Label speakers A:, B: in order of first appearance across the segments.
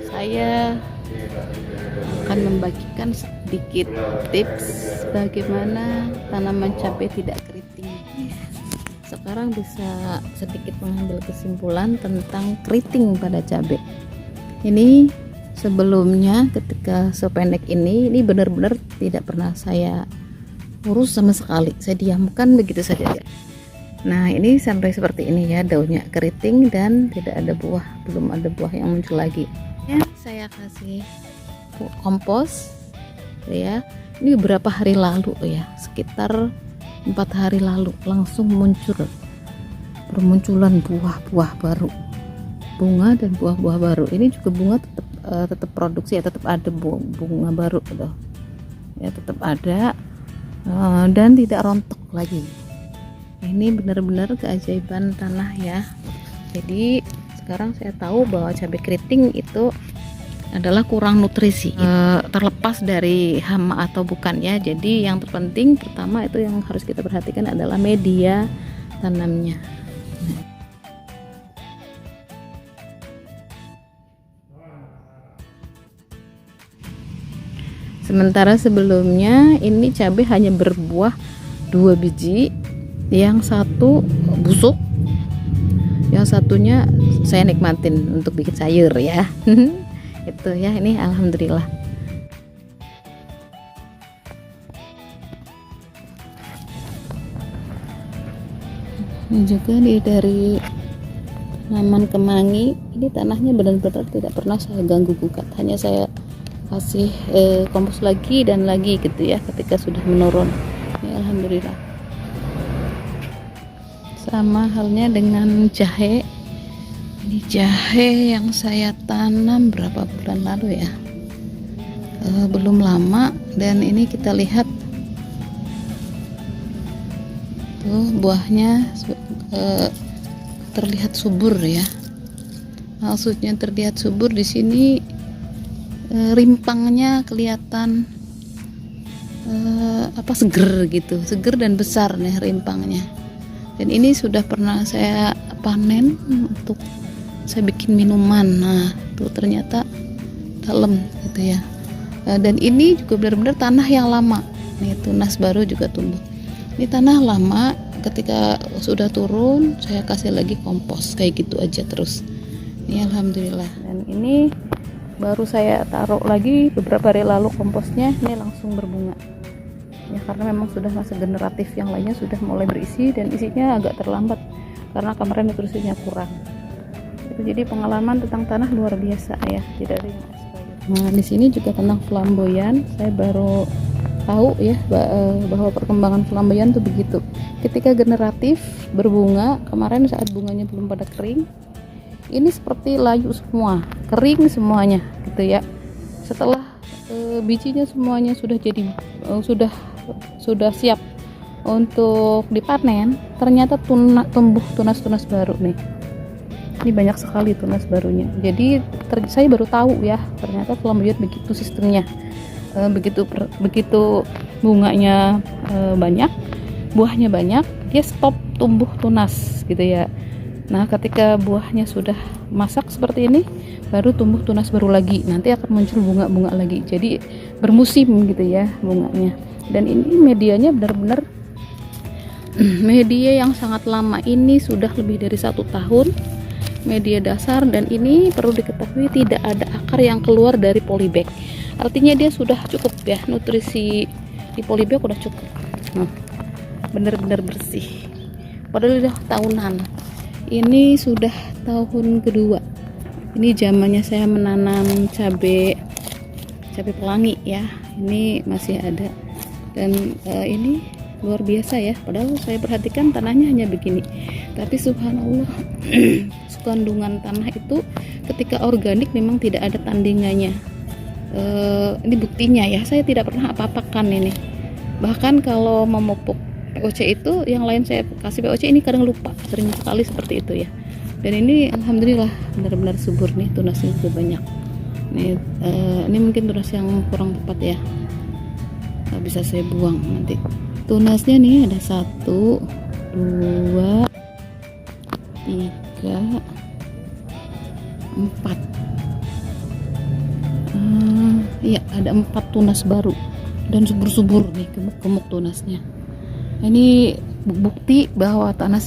A: Saya akan membagikan sedikit tips bagaimana tanaman cabai tidak keriting. Sekarang bisa sedikit mengambil kesimpulan tentang keriting pada cabai. Ini sebelumnya ketika sependek ini benar-benar tidak pernah saya urus sama sekali. Saya diamkan begitu saja. Nah, ini sampai seperti ini ya, daunnya keriting dan tidak ada buah, belum ada buah yang muncul lagi. Ya, saya kasih kompos ya. Ini beberapa hari lalu ya, sekitar 4 hari lalu langsung muncul permunculan buah-buah baru, bunga dan buah-buah baru. Ini juga bunga tetap produksi ya, tetap ada bunga baru gitu. Ya, tetap ada dan tidak rontok lagi. Ini benar-benar keajaiban tanah ya. Jadi sekarang saya tahu bahwa cabai keriting itu adalah kurang nutrisi, terlepas dari hama atau bukan ya. Jadi yang terpenting pertama itu yang harus kita perhatikan adalah media tanamnya. Sementara sebelumnya ini cabai hanya berbuah 2 biji, yang satu busuk, yang satunya saya nikmatin untuk bikin sayur ya. Itu ya, ini alhamdulillah. Ini juga nih dari tanaman kemangi, ini tanahnya benar-benar tidak pernah saya ganggu gugat, hanya saya kasih kompos lagi dan lagi gitu ya ketika sudah menurun. Ya, alhamdulillah. Sama halnya dengan jahe. Ini jahe yang saya tanam berapa bulan lalu ya, belum lama, dan ini kita lihat tuh buahnya terlihat subur ya. Maksudnya terlihat subur di sini, rimpangnya kelihatan seger gitu, seger dan besar nih rimpangnya. Dan ini sudah pernah saya panen untuk saya bikin minuman. Nah, tuh ternyata dalam gitu ya. Dan ini juga benar-benar tanah yang lama. Nih, tunas baru juga tumbuh. Ini tanah lama, ketika sudah turun saya kasih lagi kompos kayak gitu aja terus. Ini alhamdulillah. Dan ini baru saya taruh lagi beberapa hari lalu komposnya, ini langsung berbunga. Ya, karena memang sudah masa generatif, yang lainnya sudah mulai berisi dan isinya agak terlambat karena kemarin nutrisinya kurang. Itu jadi pengalaman tentang tanah luar biasa ya, tidak ada yang expired. Nah, di sini juga tentang flamboyan, saya baru tahu ya bahwa perkembangan flamboyan tuh begitu. Ketika generatif berbunga, kemarin saat bunganya belum pada kering, ini seperti layu semua, kering semuanya gitu ya. Setelah bijinya semuanya sudah jadi sudah siap untuk dipanen, ternyata tumbuh tunas-tunas baru nih. Ini banyak sekali tunas barunya. Jadi saya baru tahu ya, ternyata flamboyan begitu sistemnya. Begitu bunganya banyak, buahnya banyak, dia stop tumbuh tunas gitu ya. Nah, ketika buahnya sudah masak seperti ini, baru tumbuh tunas baru lagi. Nanti akan muncul bunga-bunga lagi. Jadi bermusim gitu ya bunganya. Dan ini medianya benar-benar media yang sangat lama. Ini sudah lebih dari 1 tahun media dasar, dan ini perlu diketahui tidak ada akar yang keluar dari polybag. Artinya dia sudah cukup ya, nutrisi di polybag udah cukup. Nah, benar-benar bersih. Padahal udah tahunan. Ini sudah tahun kedua. Ini zamannya saya menanam cabai pelangi ya. Ini masih ada. Dan ini luar biasa ya. Padahal saya perhatikan tanahnya hanya begini. Tapi subhanallah, kandungan tanah itu ketika organik memang tidak ada tandingannya. Ini buktinya ya. Saya tidak pernah apa-apakan ini. Bahkan kalau memupuk POC itu, yang lain saya kasih POC, ini kadang lupa, sering sekali seperti itu ya. Dan ini alhamdulillah benar-benar subur nih, tunasnya juga banyak. Ini mungkin tunas yang kurang tepat ya, bisa saya buang nanti. Tunasnya nih ada 1, 2, 3, 4. Iya, ada 4 tunas baru dan subur-subur nih gemuk-gemuk tunasnya. Ini bukti bahwa tanah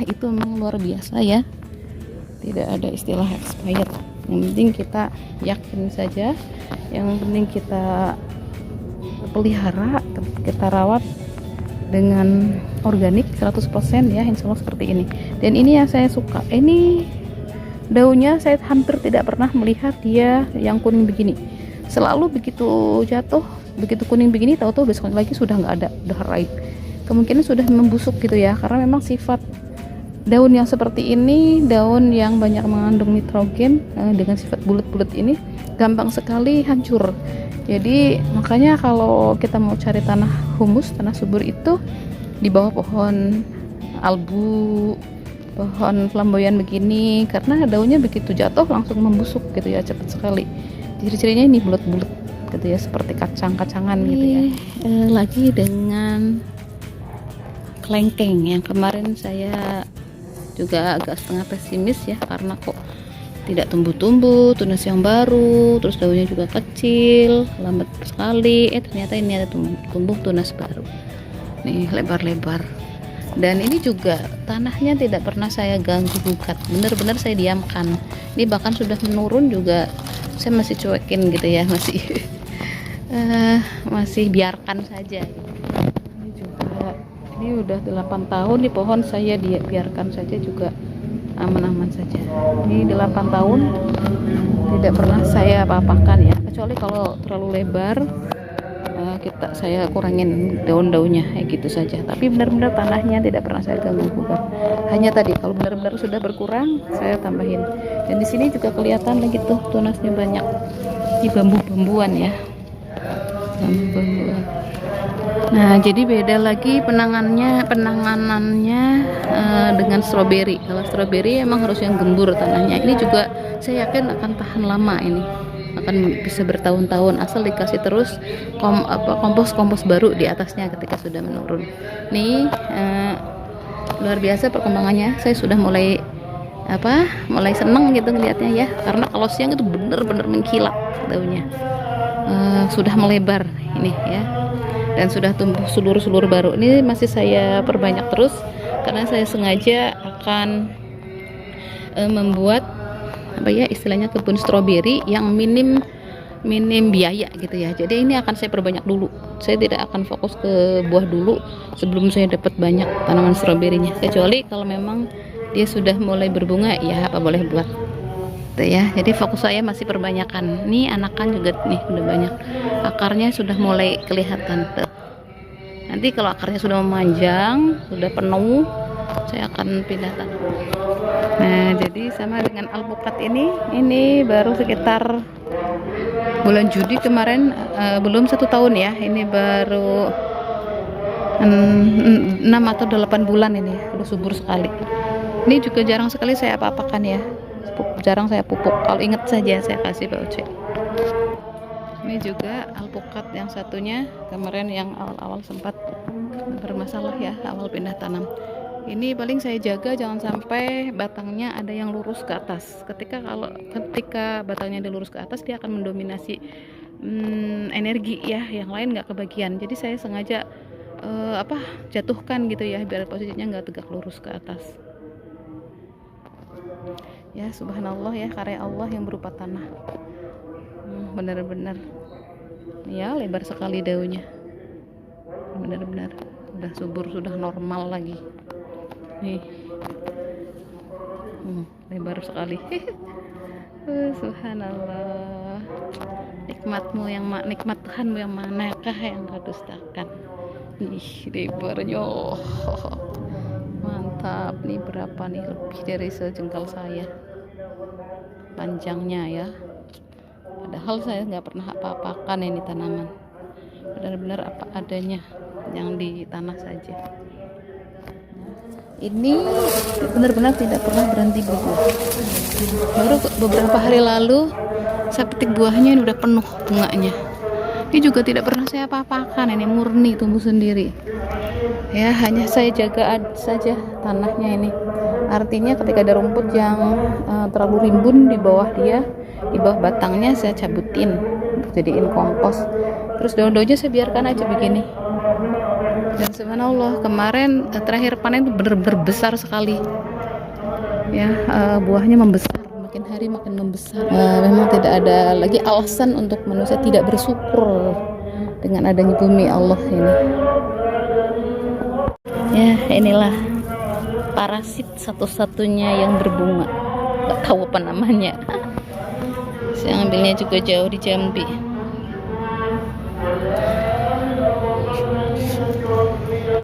A: itu memang luar biasa ya. Tidak ada istilah expired. Yang penting kita yakin saja, yang penting kita pelihara, kita rawat dengan organik 100% ya, insya Allah seperti ini. Dan ini yang saya suka, ini daunnya saya hampir tidak pernah melihat dia yang kuning begini. Selalu begitu jatuh, begitu kuning begini, tahu-tahu besok lagi sudah nggak ada, udah raib. Kemungkinan sudah membusuk gitu ya, karena memang sifat daun yang seperti ini, daun yang banyak mengandung nitrogen dengan sifat bulat-bulat ini gampang sekali hancur. Jadi makanya kalau kita mau cari tanah humus, tanah subur itu di bawah pohon albu, pohon flamboyan begini, karena daunnya begitu jatuh langsung membusuk gitu ya, cepat sekali. Ciri-cirinya ini bulat-bulat gitu ya, seperti kacang-kacangan gitu ya. Lagi dengan kelengkeng yang kemarin saya juga agak setengah pesimis ya, karena kok tidak tumbuh-tumbuh, tunas yang baru, terus daunnya juga kecil, lambat sekali. Ternyata ini ada tumbuh tunas baru nih, lebar-lebar. Dan ini juga tanahnya tidak pernah saya ganggu gugat, benar-benar saya diamkan. Ini bahkan sudah menurun juga saya masih cuekin gitu ya, masih biarkan saja. Ini juga, ini udah 8 tahun di pohon, saya biarkan saja juga aman-aman saja. Ini 8 tahun tidak pernah saya apa-apakan ya, kecuali kalau terlalu lebar saya kurangin daun-daunnya kayak gitu saja. Tapi benar-benar tanahnya tidak pernah saya ganggu gugat. Hanya tadi kalau benar-benar sudah berkurang saya tambahin. Dan di sini juga kelihatan lagi tuh tunasnya banyak. Ini bambu-bambuan ya, bambu-bambuan. Nah, jadi beda lagi penanganannya dengan stroberi. Kalau stroberi emang harus yang gembur tanahnya. Ini juga saya yakin akan tahan lama, ini akan bisa bertahun-tahun asal dikasih terus kompos baru di atasnya ketika sudah menurun. Nih luar biasa perkembangannya. Saya sudah mulai seneng gitu ngelihatnya ya, karena kalau siang itu benar-benar mengkilap daunnya. Sudah melebar ini ya, dan sudah tumbuh sulur-sulur baru. Ini masih saya perbanyak terus karena saya sengaja akan membuat istilahnya kebun stroberi yang minim biaya gitu ya. Jadi ini akan saya perbanyak dulu. Saya tidak akan fokus ke buah dulu sebelum saya dapat banyak tanaman stroberinya. Kecuali kalau memang dia sudah mulai berbunga, ya apa boleh buat. Tuh ya. Jadi fokus saya masih perbanyakan. Nih anakan juga nih udah banyak. Akarnya sudah mulai kelihatan. Tuh. Nanti kalau akarnya sudah memanjang, sudah penuh, saya akan pindah tanam. Nah, jadi sama dengan alpukat ini baru sekitar bulan Juli kemarin, belum 1 tahun ya. Ini baru 6 atau 8 bulan ini, udah subur sekali. Ini juga jarang sekali saya apa-apakan ya, jarang saya pupuk. Kalau inget saja saya kasih POC. Ini juga alpukat yang satunya kemarin yang awal-awal sempat bermasalah ya, awal pindah tanam. Ini paling saya jaga jangan sampai batangnya ada yang lurus ke atas. Ketika batangnya lurus ke atas, dia akan mendominasi energi ya, yang lain nggak kebagian. Jadi saya sengaja jatuhkan gitu ya, biar posisinya nggak tegak lurus ke atas. Ya subhanallah ya, karya Allah yang berupa tanah. Benar-benar ya, lebar sekali daunnya. Benar-benar udah subur, sudah normal lagi. Nih lebar sekali. Subhanallah, nikmat Tuhanmu yang manakah yang kau dustakan. Ih, lebarnya mantap nih. Berapa nih, lebih dari sejengkal saya panjangnya ya. Padahal saya nggak pernah apa-apakan ini tanaman, benar-benar apa adanya yang di tanah saja. Ini benar-benar tidak pernah berhenti berbuah. Baru beberapa hari lalu saya petik buahnya, ini udah penuh bunganya. Ini juga tidak pernah saya apa-apakan, ini murni tumbuh sendiri ya, hanya saya jaga saja tanahnya ini. Artinya ketika ada rumput yang terlalu rimbun di bawah batangnya, saya cabutin untuk jadiin kompos. Terus daun-daunnya saya biarkan aja begini. Dan subhanallah kemarin terakhir panen itu benar-benar besar sekali ya, buahnya membesar, makin hari makin membesar. Memang tidak ada lagi alasan untuk manusia tidak bersyukur dengan adanya bumi Allah ini ya. Inilah parasit satu-satunya yang berbunga, gak tahu apa namanya. Saya ambilnya juga jauh di Jambi.